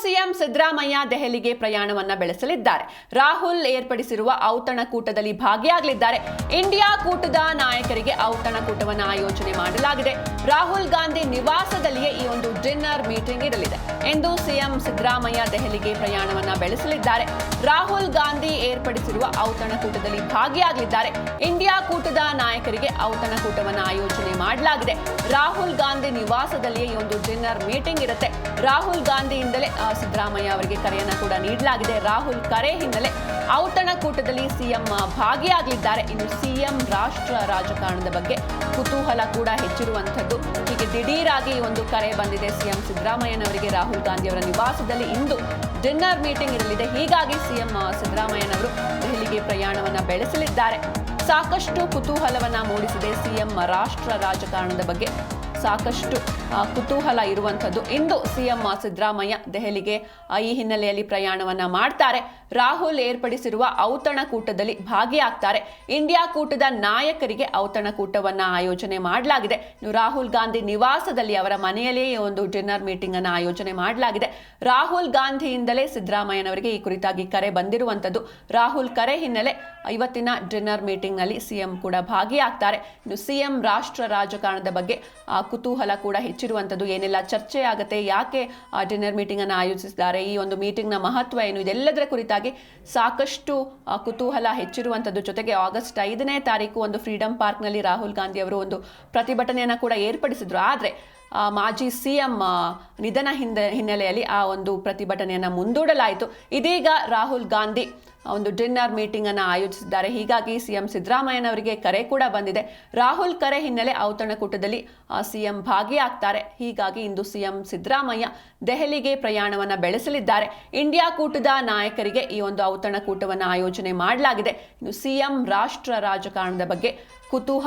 CM Siddaramaiah ದೆಹಲಿಗೆ ಪ್ರಯಾಣವನ್ನ ಬೆಳೆಸಲಿದ್ದಾರೆ. ರಾಹುಲ್ ಏರ್ಪಡಿಸಿರುವ ಔತಣಕೂಟದಲ್ಲಿ ಭಾಗಿಯಾಗಲಿದ್ದಾರೆ. ಇಂಡಿಯಾ ಕೂಟದ ನಾಯಕರಿಗೆ ಔತಣಕೂಟವನ್ನು ಆಯೋಜನೆ ಮಾಡಲಾಗಿದೆ. ರಾಹುಲ್ ಗಾಂಧಿ ನಿವಾಸದಲ್ಲಿಯೇ ಈ ಒಂದು ಡಿನ್ನರ್ ಮೀಟಿಂಗ್ ಇರಲಿದೆ ಎಂದು ಸಿಎಂ ಸಿದ್ದರಾಮಯ್ಯ ದೆಹಲಿಗೆ ಪ್ರಯಾಣವನ್ನ ಬೆಳೆಸಲಿದ್ದಾರೆ. ರಾಹುಲ್ ಗಾಂಧಿ ಏರ್ಪಡಿಸಿರುವ ಔತಣಕೂಟದಲ್ಲಿ ಭಾಗಿಯಾಗಲಿದ್ದಾರೆ. ಇಂಡಿಯಾ ಕೂಟದ ನಾಯಕರಿಗೆ ಔತಣಕೂಟವನ್ನು ಆಯೋಜನೆ ಮಾಡಲಾಗಿದೆ. ರಾಹುಲ್ ಗಾಂಧಿ ನಿವಾಸದಲ್ಲಿಯೇ ಈ ಒಂದು ಡಿನ್ನರ್ ಮೀಟಿಂಗ್ ಇರುತ್ತೆ. ರಾಹುಲ್ ಗಾಂಧಿಯಿಂದಲೇ ಸಿದ್ದರಾಮಯ್ಯ ಅವರಿಗೆ ಕರೆಯನ್ನ ಕೂಡ ನೀಡಲಾಗಿದೆ. ರಾಹುಲ್ ಕರೆ ಹಿನ್ನೆಲೆ ಔತಣಕೂಟದಲ್ಲಿ ಸಿಎಂ ಭಾಗಿಯಾಗಲಿದ್ದಾರೆ. ಇನ್ನು ಸಿಎಂ ರಾಷ್ಟ್ರ ರಾಜಕಾರಣದ ಬಗ್ಗೆ ಕುತೂಹಲ ಕೂಡ ಹೆಚ್ಚಿರುವಂತದ್ದು. ಹೀಗೆ ದಿಢೀರಾಗಿ ಒಂದು ಕರೆ ಬಂದಿದೆ ಸಿಎಂ ಸಿದ್ದರಾಮಯ್ಯನವರಿಗೆ. ರಾಹುಲ್ ಗಾಂಧಿ ಅವರ ನಿವಾಸದಲ್ಲಿ ಇಂದು ಡಿನ್ನರ್ ಮೀಟಿಂಗ್ ಇರಲಿದೆ. ಹೀಗಾಗಿ ಸಿಎಂ ಸಿದ್ದರಾಮಯ್ಯನವರು ದೆಹಲಿಗೆ ಪ್ರಯಾಣವನ್ನ ಬೆಳೆಸಲಿದ್ದಾರೆ. ಸಾಕಷ್ಟು ಕುತೂಹಲವನ್ನ ಮೂಡಿಸಿದೆ ಸಿಎಂ ರಾಷ್ಟ್ರ ರಾಜಕಾರಣದ ಬಗ್ಗೆ. ಸಾಕಷ್ಟು ಕುತೂಹಲ ಇರುವಂಥದ್ದು. ಇಂದು ಸಿಎಂ ಸಿದ್ದರಾಮಯ್ಯ ದೆಹಲಿಗೆ ಈ ಹಿನ್ನೆಲೆಯಲ್ಲಿ ಪ್ರಯಾಣವನ್ನ ಮಾಡ್ತಾರೆ. ರಾಹುಲ್ ಏರ್ಪಡಿಸಿರುವ ಔತಣಕೂಟದಲ್ಲಿ ಭಾಗಿಯಾಗ್ತಾರೆ. ಇಂಡಿಯಾ ಕೂಟದ ನಾಯಕರಿಗೆ ಔತಣಕೂಟವನ್ನ ಆಯೋಜನೆ ಮಾಡಲಾಗಿದೆ. ರಾಹುಲ್ ಗಾಂಧಿ ನಿವಾಸದಲ್ಲಿ ಅವರ ಮನೆಯಲ್ಲಿಯೇ ಒಂದು ಡಿನ್ನರ್ ಮೀಟಿಂಗ್ ಅನ್ನು ಆಯೋಜನೆ ಮಾಡಲಾಗಿದೆ. ರಾಹುಲ್ ಗಾಂಧಿಯಿಂದಲೇ ಸಿದ್ದರಾಮಯ್ಯನವರಿಗೆ ಈ ಕುರಿತಾಗಿ ಕರೆ ಬಂದಿರುವಂಥದ್ದು. ರಾಹುಲ್ ಕರೆ ಹಿನ್ನೆಲೆ ಇವತ್ತಿನ ಡಿನ್ನರ್ ಮೀಟಿಂಗ್ ನಲ್ಲಿ ಸಿಎಂ ಕೂಡ ಭಾಗಿಯಾಗ್ತಾರೆ. ಇನ್ನು ಸಿಎಂ ರಾಷ್ಟ್ರ ರಾಜಕಾರಣದ ಬಗ್ಗೆ ಕುತೂಹಲ ಕೂಡ ಹೆಚ್ಚಿರುವಂಥದ್ದು. ಏನೆಲ್ಲ ಚರ್ಚೆ ಆಗುತ್ತೆ, ಯಾಕೆ ಡಿನ್ನರ್ ಮೀಟಿಂಗ್ ಅನ್ನು ಆಯೋಜಿಸಿದ್ದಾರೆ, ಈ ಒಂದು ಮೀಟಿಂಗ್ ನ ಮಹತ್ವ ಏನು, ಇದೆಲ್ಲದರ ಕುರಿತಾಗಿ ಸಾಕಷ್ಟು ಕುತೂಹಲ ಹೆಚ್ಚಿರುವಂಥದ್ದು. ಜೊತೆಗೆ ಆಗಸ್ಟ್ 5ನೇ ತಾರೀಕು ಒಂದು ಫ್ರೀಡಂ ಪಾರ್ಕ್ ನಲ್ಲಿ ರಾಹುಲ್ ಗಾಂಧಿ ಅವರು ಒಂದು ಪ್ರತಿಭಟನೆಯನ್ನ ಕೂಡ ಏರ್ಪಡಿಸಿದ್ರು. ಆದ್ರೆ ಮಾಜಿ ಸಿಎಂ ನಿಧನ ಹಿನ್ನೆಲೆಯಲ್ಲಿ ಆ ಒಂದು ಪ್ರತಿಭಟನೆಯನ್ನ ಮುಂದೂಡಲಾಯಿತು. ಇದೀಗ ರಾಹುಲ್ ಗಾಂಧಿ ಒಂದು ಡಿನ್ನರ್ ಮೀಟಿಂಗ್ ಅನ್ನು ಆಯೋಜಿಸಿದ್ದಾರೆ. ಹೀಗಾಗಿ ಸಿಎಂ ಸಿದ್ದರಾಮಯ್ಯನವರಿಗೆ ಕರೆ ಕೂಡ ಬಂದಿದೆ. ರಾಹುಲ್ ಕರೆ ಹಿನ್ನೆಲೆ ಔತಣಕೂಟದಲ್ಲಿ ಸಿಎಂ ಭಾಗಿಯಾಗ್ತಾರೆ. ಹೀಗಾಗಿ ಇಂದು ಸಿಎಂ ಸಿದ್ದರಾಮಯ್ಯ ದೆಹಲಿಗೆ ಪ್ರಯಾಣವನ್ನ ಬೆಳೆಸಲಿದ್ದಾರೆ. ಇಂಡಿಯಾ ಕೂಟದ ನಾಯಕರಿಗೆ ಈ ಒಂದು ಔತಣಕೂಟವನ್ನು ಆಯೋಜನೆ ಮಾಡಲಾಗಿದೆ. ಇನ್ನು ಸಿಎಂ ರಾಷ್ಟ್ರ ರಾಜಕಾರಣದ ಬಗ್ಗೆ ಕುತೂಹಲ